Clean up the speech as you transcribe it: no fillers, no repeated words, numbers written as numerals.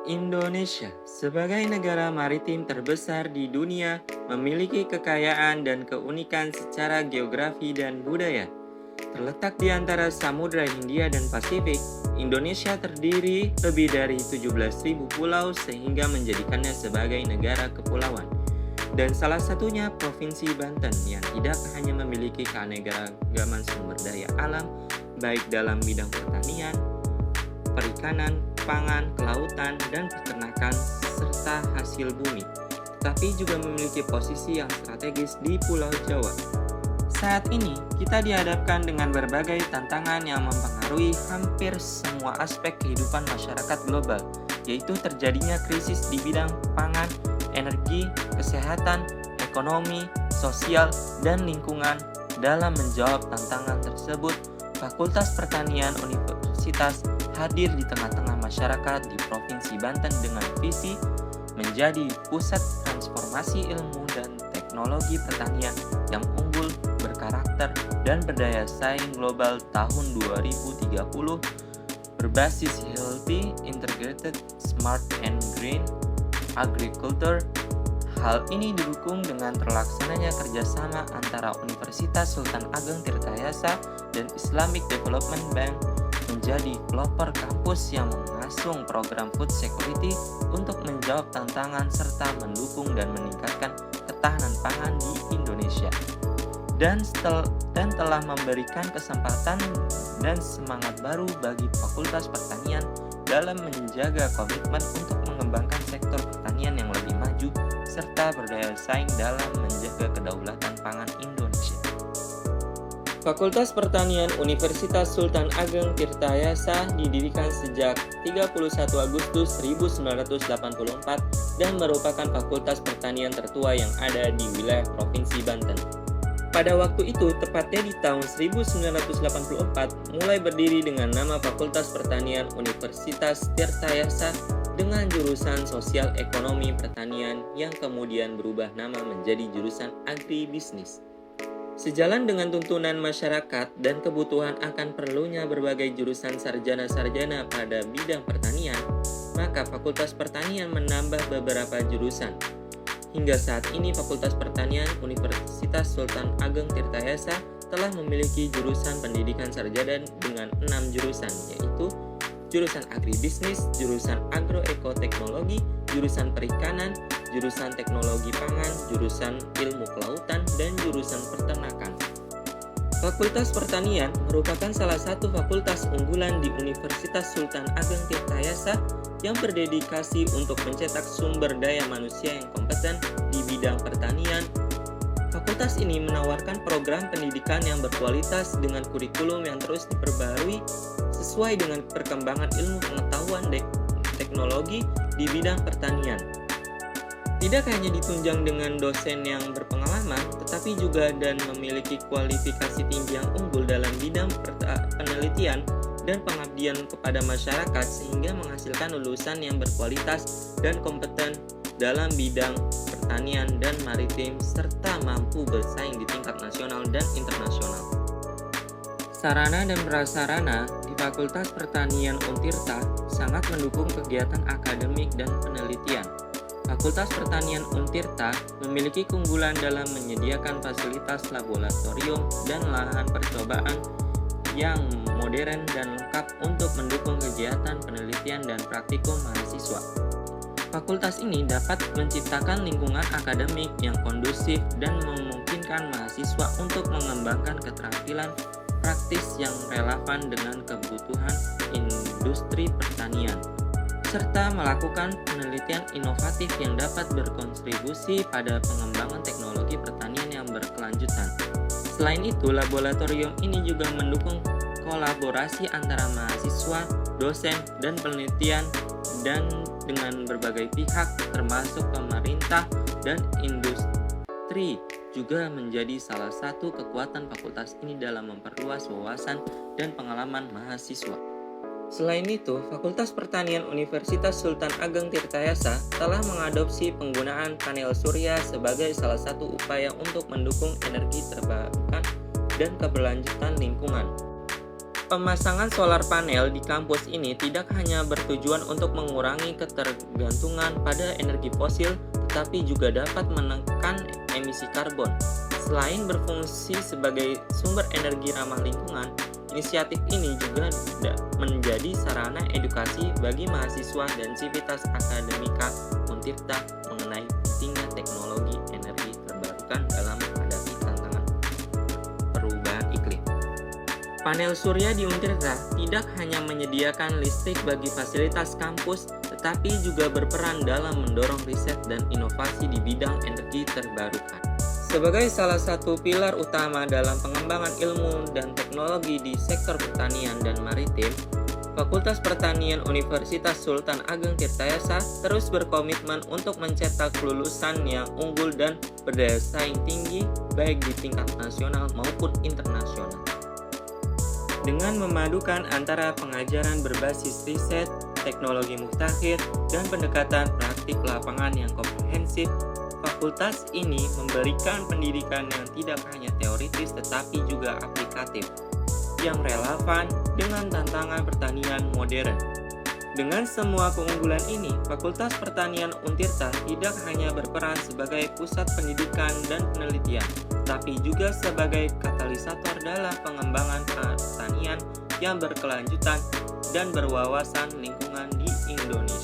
Indonesia, sebagai negara maritim terbesar di dunia, memiliki kekayaan dan keunikan secara geografi dan budaya. Terletak di antara Samudra Hindia dan Pasifik, Indonesia terdiri lebih dari 17.000 pulau sehingga menjadikannya sebagai negara kepulauan. Dan salah satunya Provinsi Banten yang tidak hanya memiliki keanekaragaman sumber daya alam, baik dalam bidang pertanian, perikanan, pangan, kelautan, dan peternakan, serta hasil bumi, tetapi juga memiliki posisi yang strategis di Pulau Jawa. Saat ini, kita dihadapkan dengan berbagai tantangan yang mempengaruhi hampir semua aspek kehidupan masyarakat global, yaitu terjadinya krisis di bidang pangan, energi, kesehatan, ekonomi, sosial, dan lingkungan. Dalam menjawab tantangan tersebut, Fakultas Pertanian Universitas hadir di tengah-tengah masyarakat di Provinsi Banten dengan visi menjadi pusat transformasi ilmu dan teknologi pertanian yang unggul, berkarakter, dan berdaya saing global tahun 2030 berbasis healthy, integrated, smart, and green agriculture. Hal ini didukung dengan terlaksananya kerjasama antara Universitas Sultan Ageng Tirtayasa dan Islamic Development Bank menjadi pelopor kampus yang mengasung program food security untuk menjawab tantangan serta mendukung dan meningkatkan ketahanan pangan di Indonesia. Dan telah memberikan kesempatan dan semangat baru bagi Fakultas Pertanian dalam menjaga komitmen untuk mengembangkan sektor pertanian yang lebih maju serta berdaya saing dalam menjaga kedaulatan pangan Indonesia. Fakultas Pertanian Universitas Sultan Ageng Tirtayasa didirikan sejak 31 Agustus 1984 dan merupakan fakultas pertanian tertua yang ada di wilayah Provinsi Banten. Pada waktu itu, tepatnya di tahun 1984, mulai berdiri dengan nama Fakultas Pertanian Universitas Tirtayasa dengan jurusan Sosial Ekonomi Pertanian yang kemudian berubah nama menjadi jurusan Agribisnis. Sejalan dengan tuntunan masyarakat dan kebutuhan akan perlunya berbagai jurusan sarjana-sarjana pada bidang pertanian, maka Fakultas Pertanian menambah beberapa jurusan. Hingga saat ini Fakultas Pertanian Universitas Sultan Ageng Tirtayasa telah memiliki jurusan pendidikan sarjana dengan 6 jurusan, yaitu jurusan Agribisnis, jurusan Agroekoteknologi, jurusan Perikanan, jurusan Teknologi Pangan, jurusan Ilmu Kelautan, dan jurusan Peternakan. Fakultas Pertanian merupakan salah satu fakultas unggulan di Universitas Sultan Ageng Tirtayasa yang berdedikasi untuk mencetak sumber daya manusia yang kompeten di bidang pertanian. Fakultas ini menawarkan program pendidikan yang berkualitas dengan kurikulum yang terus diperbarui sesuai dengan perkembangan ilmu pengetahuan teknologi di bidang pertanian. Tidak hanya ditunjang dengan dosen yang berpengalaman, tetapi juga dan memiliki kualifikasi tinggi yang unggul dalam bidang penelitian dan pengabdian kepada masyarakat sehingga menghasilkan lulusan yang berkualitas dan kompeten dalam bidang pertanian dan maritim serta mampu bersaing di tingkat nasional dan internasional. Sarana dan prasarana di Fakultas Pertanian Untirta sangat mendukung kegiatan akademik dan penelitian. Fakultas Pertanian Untirta memiliki keunggulan dalam menyediakan fasilitas laboratorium dan lahan percobaan yang modern dan lengkap untuk mendukung kegiatan penelitian dan praktikum mahasiswa. Fakultas ini dapat menciptakan lingkungan akademik yang kondusif dan memungkinkan mahasiswa untuk mengembangkan keterampilan praktis yang relevan dengan kebutuhan industri pertanian, serta melakukan penelitian inovatif yang dapat berkontribusi pada pengembangan teknologi pertanian yang berkelanjutan. Selain itu, laboratorium ini juga mendukung kolaborasi antara mahasiswa, dosen, dan penelitian dan dengan berbagai pihak termasuk pemerintah dan industri juga menjadi salah satu kekuatan fakultas ini dalam memperluas wawasan dan pengalaman mahasiswa. Selain itu, Fakultas Pertanian Universitas Sultan Ageng Tirtayasa telah mengadopsi penggunaan panel surya sebagai salah satu upaya untuk mendukung energi terbarukan dan keberlanjutan lingkungan. Pemasangan solar panel di kampus ini tidak hanya bertujuan untuk mengurangi ketergantungan pada energi fosil, tetapi juga dapat menekan emisi karbon. Selain berfungsi sebagai sumber energi ramah lingkungan, inisiatif ini juga menjadi sarana edukasi bagi mahasiswa dan sivitas akademika Untirta mengenai pentingnya teknologi energi terbarukan dalam menghadapi tantangan perubahan iklim. Panel surya di Untirta tidak hanya menyediakan listrik bagi fasilitas kampus, tetapi juga berperan dalam mendorong riset dan inovasi di bidang energi terbarukan. Sebagai salah satu pilar utama dalam pengembangan ilmu dan teknologi di sektor pertanian dan maritim, Fakultas Pertanian Universitas Sultan Ageng Tirtayasa terus berkomitmen untuk mencetak lulusan yang unggul dan berdaya saing tinggi baik di tingkat nasional maupun internasional. Dengan memadukan antara pengajaran berbasis riset, teknologi mutakhir, dan pendekatan praktik lapangan yang komprehensif, fakultas ini memberikan pendidikan yang tidak hanya teoritis tetapi juga aplikatif, yang relevan dengan tantangan pertanian modern. Dengan semua keunggulan ini, Fakultas Pertanian Untirta tidak hanya berperan sebagai pusat pendidikan dan penelitian, tapi juga sebagai katalisator dalam pengembangan pertanian yang berkelanjutan dan berwawasan lingkungan di Indonesia.